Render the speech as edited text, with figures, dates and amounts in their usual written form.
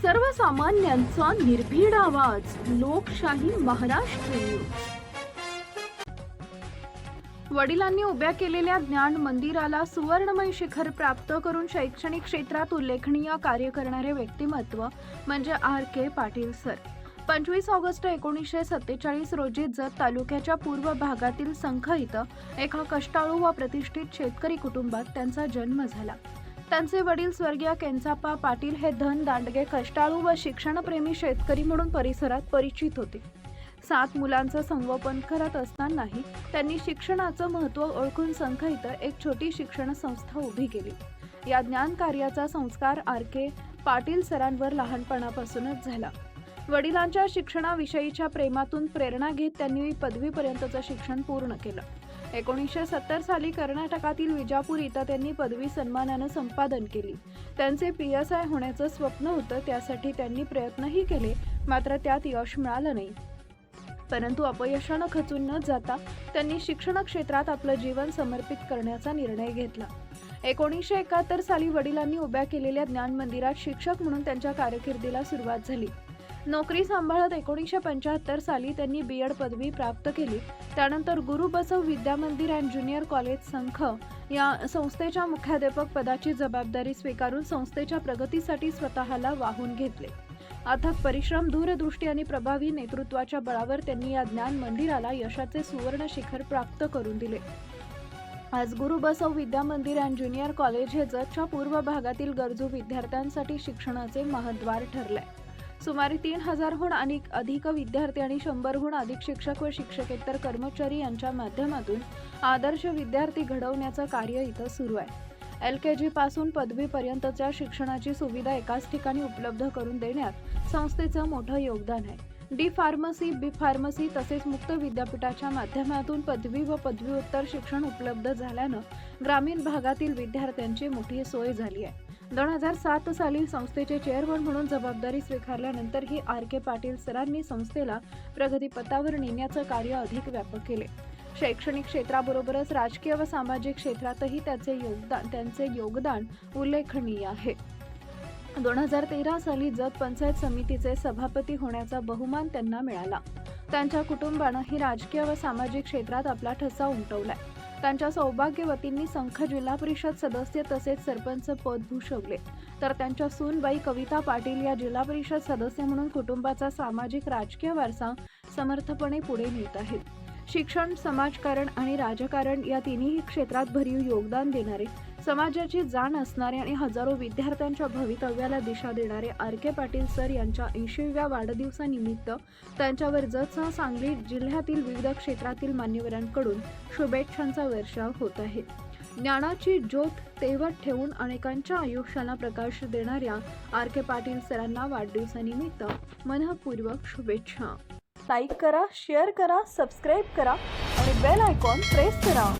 सर्वसामान्यांचा निर्भीड आवाज, लोकशाही महाराष्ट्र न्यूज. वडिलांनी उभ्या केलेल्या ज्ञान मंदिराला सुवर्णमय शिखर प्राप्त करून शैक्षणिक क्षेत्रात उल्लेखनीय कार्य करणारे व्यक्तिमत्व म्हणजे आर.के. पाटील सर. 25 ऑगस्ट 1947 रोजी जत तालुक्याच्या पूर्व भागातील संख इथं एका कष्टाळू व प्रतिष्ठित शेतकरी कुटुंबात त्यांचा जन्म झाला. त्यांचे वडील स्वर्गीय केंचाप्पा पाटील हे धन दांडगे, कष्टाळू व शिक्षणप्रेमी शेतकरी म्हणून परिसरात परिचित होते. 7 मुलांचं संगोपन करत असतानाही त्यांनी शिक्षणाचं महत्त्व ओळखून संख इथं एक छोटी शिक्षण संस्था उभी केली. या ज्ञान कार्याचा संस्कार आर.के. पाटील सरांवर लहानपणापासूनच झाला. वडिलांच्या शिक्षणाविषयीच्या प्रेमातून प्रेरणा घेत त्यांनी पदवीपर्यंतचं शिक्षण पूर्ण केलं. 1970 साली कर्नाटकातील विजापूर इथं त्यांनी पदवी सन्मानानं संपादन केली. त्यांचे PSI होण्याचं स्वप्न होतं, त्यासाठी त्यांनी प्रयत्नही केले, मात्र त्यात यश मिळालं नाही. परंतु अपयशानं खचून न जाता त्यांनी शिक्षण क्षेत्रात आपलं जीवन समर्पित करण्याचा निर्णय घेतला. 1971 साली वडिलांनी उभ्या केलेल्या ज्ञान मंदिरात शिक्षक म्हणून त्यांच्या कारकिर्दीला सुरुवात झाली. नोकरी सांभाळत 1975 साली त्यांनी B.Ed पदवी प्राप्त केली. त्यानंतर गुरु बसव विद्या मंदिर अँड ज्युनियर कॉलेज संख या संस्थेच्या मुख्याध्यापक पदाची जबाबदारी स्वीकारून संस्थेच्या प्रगतीसाठी स्वतःला वाहून घेतले. अथक परिश्रम, दूरदृष्टी आणि प्रभावी नेतृत्वाच्या बळावर त्यांनी या ज्ञान मंदिराला यशाचे सुवर्ण शिखर प्राप्त करून दिले. आज गुरु बसव विद्या मंदिर अँड ज्युनियर कॉलेज हे जतच्या पूर्व भागातील गरजू विद्यार्थ्यांसाठी शिक्षणाचे महाद्वार ठरले. सुमारे 3000हून अधिक विद्यार्थी आणि 100हून अधिक शिक्षक व शिक्षकेतर कर्मचारी यांच्या माध्यमातून आदर्श विद्यार्थी घडवण्याचं कार्य इथं सुरू आहे. LKG पासून पदवीपर्यंतच्या शिक्षणाची सुविधा एकाच ठिकाणी उपलब्ध करून देण्यात संस्थेचं मोठं योगदान आहे. D फार्मसी, B फार्मसी तसेच मुक्त विद्यापीठाच्या माध्यमातून पदवी व पदव्युत्तर शिक्षण उपलब्ध झाल्यानं ग्रामीण भागातील विद्यार्थ्यांची मोठी सोय झाली आहे. 2007 साली संस्थेचे चेअरमन म्हणून जबाबदारी स्वीकारल्यानंतर ही आर.के. पाटील सरांनी संस्थेला प्रगतीपथावर नेण्याचं कार्य अधिक व्यापक केले. शैक्षणिक क्षेत्राबरोबरच राजकीय व सामाजिक क्षेत्रातही त्यांचे योगदान उल्लेखनीय आहे. 2013 साली जत पंचायत समितीचे सभापती होण्याचा बहुमान त्यांना मिळाला. त्यांच्या कुटुंबानंही राजकीय व सामाजिक क्षेत्रात आपला ठसा उमटवलाय. त्यांच्या सौभाग्यवतींनी संख जिल्हा परिषद सदस्य तसेच सरपंच पद भूषवले, तर त्यांच्या सूनबाई कविता पाटील या जिल्हा परिषद सदस्य म्हणून कुटुंबाचा सामाजिक राजकीय वारसा समर्थपणे पुढे नेत आहेत. शिक्षण, समाजकारण आणि राजकारण या तिन्ही क्षेत्रात भरीव योगदान देणारे, समाजाची जाण असणारे आणि हजारो विद्यार्थ्यांच्या भवितव्याला दिशा देणारे आर.के. पाटील सर यांच्या 80व्या वाढदिवसानिमित्त त्यांच्यावर जतसह सांगली जिल्ह्यातील विविध क्षेत्रातील मान्यवरांकडून शुभेच्छांचा वर्षाव होत आहे. ज्ञानाची ज्योत तेवत ठेवून अनेकांच्या आयुष्याला प्रकाश देणाऱ्या आर.के. पाटील सरांना वाढदिवसानिमित्त मनःपूर्वक शुभेच्छा. लाईक करा, शेअर करा, सबस्क्राईब करा आणि बेल आयकॉन प्रेस करा.